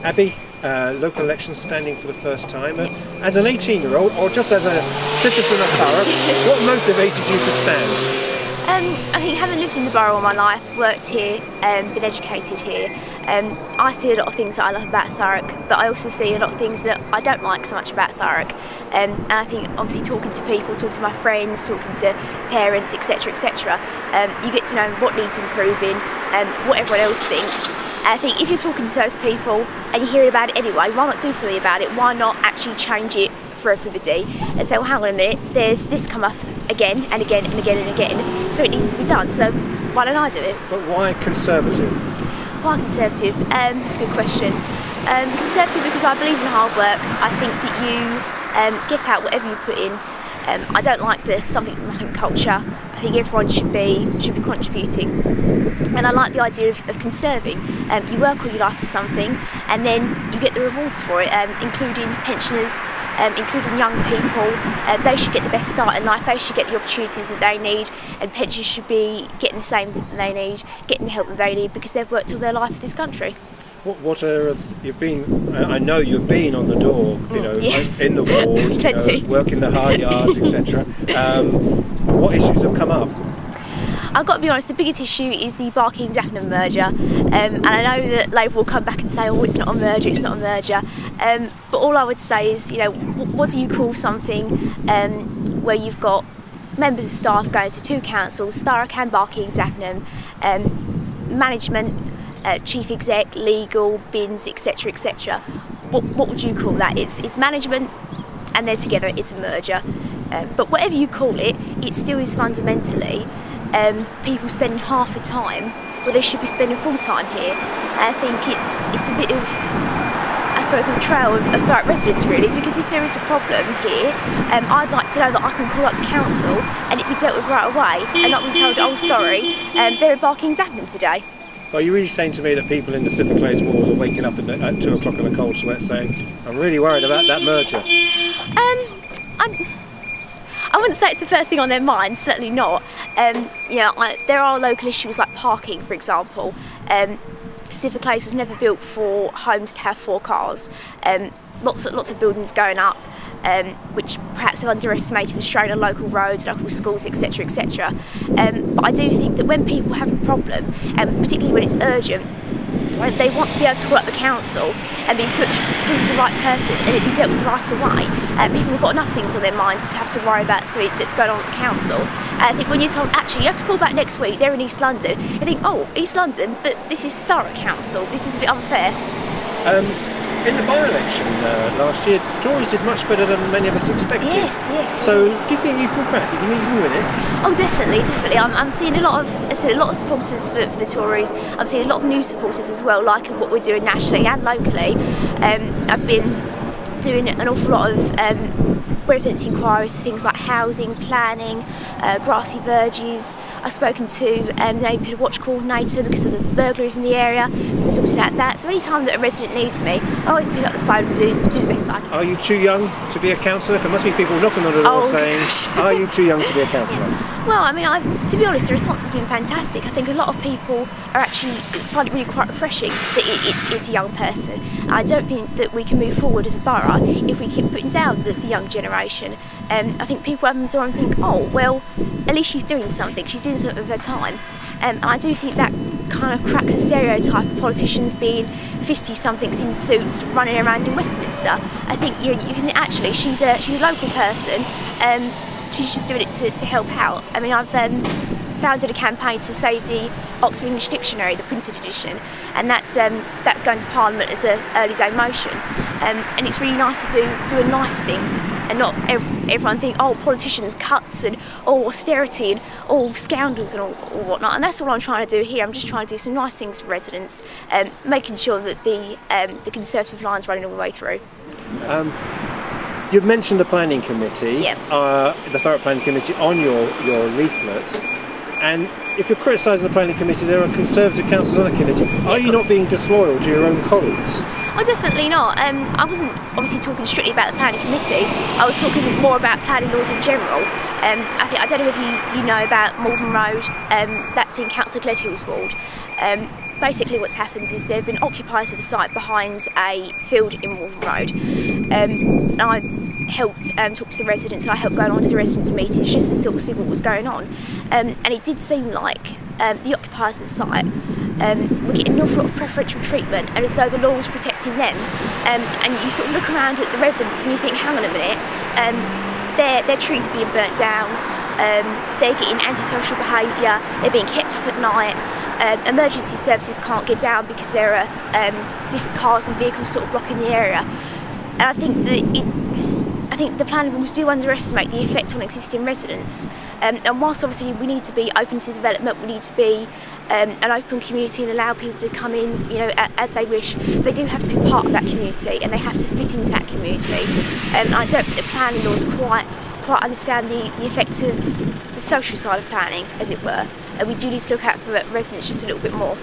Abbie, local elections standing for the first time. As an 18-year-old, or just as a citizen of Thurrock, what motivated you to stand? I think having lived in the borough all my life, worked here, been educated here, I see a lot of things that I love about Thurrock, but I also see a lot of things that I don't like so much about Thurrock. And I think obviously talking to people, talking to my friends, talking to parents, etc, etc, you get to know what needs improving, what everyone else thinks. And I think if you're talking to those people and you're hearing about it anyway, why not do something about it? Why not actually change it for everybody and say, well, hang on a minute, there's this come up again and again and again and again, so it needs to be done, so why don't I do it? But why Conservative? Why Conservative? That's a good question. Conservative because I believe in hard work. I think that you get out whatever you put in. I don't like the something for nothing culture. I think everyone should be contributing, and I like the idea of conserving. You work all your life for something, and then you get the rewards for it, including pensioners, including young people. They should get the best start in life. They should get the opportunities that they need, and pensioners should be getting the same that they need, getting the help that they need, because they've worked all their life for this country. What you've been? I know you've been on the door, you know, yes. In the ward, working the hard yards, etc. What issues have come up? I've got to be honest, the biggest issue is the Dagenham merger, and I know that Labour will come back and say, oh, it's not a merger, it's not a merger, but all I would say is, you know, what do you call something where you've got members of staff going to two councils, Thurrock and Dagenham, management, chief exec, legal, bins, etc, etc. What would you call that? It's management and they're together, it's a merger. But whatever you call it, it still is fundamentally people spending half the time where they should be spending full time here. And I think it's a bit of, I suppose, a betrayal of Thurrock residents really, because if there is a problem here, I'd like to know that I can call up the council and it be dealt with right away and not be told, oh sorry, they're at Dagenham today. Are you really saying to me that people in the Stifford Clays wards are waking up at 2 o'clock in the cold sweat saying, I'm really worried about that merger? I wouldn't say it's the first thing on their mind, certainly not. You know, there are local issues like parking, for example. Stifford Clays was never built for homes to have 4 cars. Lots of buildings going up, which perhaps have underestimated the strain on local roads, local schools, etc, etc. But I do think that when people have a problem, particularly when it's urgent, they want to be able to call up the council and be put through to the right person and it be dealt with right away. People have got enough things on their minds to have to worry about something that's going on at the council. I think when you're told, actually, you have to call back next week, they're in East London, you think, oh, East London, but this is Thurrock Council, this is a bit unfair. In the by-election last year, Tories did much better than many of us expected. Yes, yes. So, do you think you can crack it? Do you think you can win it? Oh, definitely, definitely. I'm seeing a lot of supporters for the Tories. I'm seeing a lot of new supporters as well, like what we're doing nationally and locally. I've been doing an awful lot of residents' inquiries to things like housing, planning, grassy verges. I've spoken to the neighbourhood watch coordinator because of the burglaries in the area, sorted out that. So any time that a resident needs me, I always pick up the phone and do the best I can. Are you too young to be a councillor? There must be people knocking on the door saying, are you too young to be a councillor? Well, I mean, to be honest, the response has been fantastic. I think a lot of people are actually find it really quite refreshing that it's a young person. I don't think that we can move forward as a borough if we keep putting down the young generation. I think people have them door and think, oh, well, at least she's doing something. She's doing something with her time. And I do think that kind of cracks a stereotype of politicians being 50-somethings in suits running around in Westminster. I think you can actually, she's a local person. She's just doing it to help out. I mean, I've founded a campaign to save the Oxford English Dictionary, the printed edition, and that's going to Parliament as an early day motion. And it's really nice to do a nice thing, and not everyone think, oh, politicians, cuts, and oh, austerity, and oh, scoundrels, and all whatnot. And that's what I'm trying to do here. I'm just trying to do some nice things for residents, making sure that the Conservative line's running all the way through. You've mentioned the planning committee, yep. The Thurrock Planning Committee on your leaflets, and if you're criticising the planning committee, there are Conservative councillors on the committee. Are you not being disloyal to your own colleagues? Oh, definitely not. I wasn't obviously talking strictly about the planning committee. I was talking more about planning laws in general. I don't know if you know about Malvern Road. That's in Councillor Gledhill's ward. basically what's happened is there have been occupiers of the site behind a field in Waltham Road. And I helped talk to the residents, and I helped go along to the residents' meetings just to sort of see what was going on. And it did seem like the occupiers of the site were getting an awful lot of preferential treatment, and as though the law was protecting them. And you sort of look around at the residents and you think, hang on a minute, their trees are being burnt down, they're getting antisocial behaviour, they're being kept up at night, emergency services can't get down because there are different cars and vehicles sort of blocking the area. And I think that the planning rules do underestimate the effect on existing residents. And whilst obviously we need to be open to development, we need to be an open community and allow people to come in, you know, as they wish, they do have to be part of that community and they have to fit into that community. I don't think the planning laws quite understand the effect of the social side of planning, as it were. And we do need to look out for residents just a little bit more.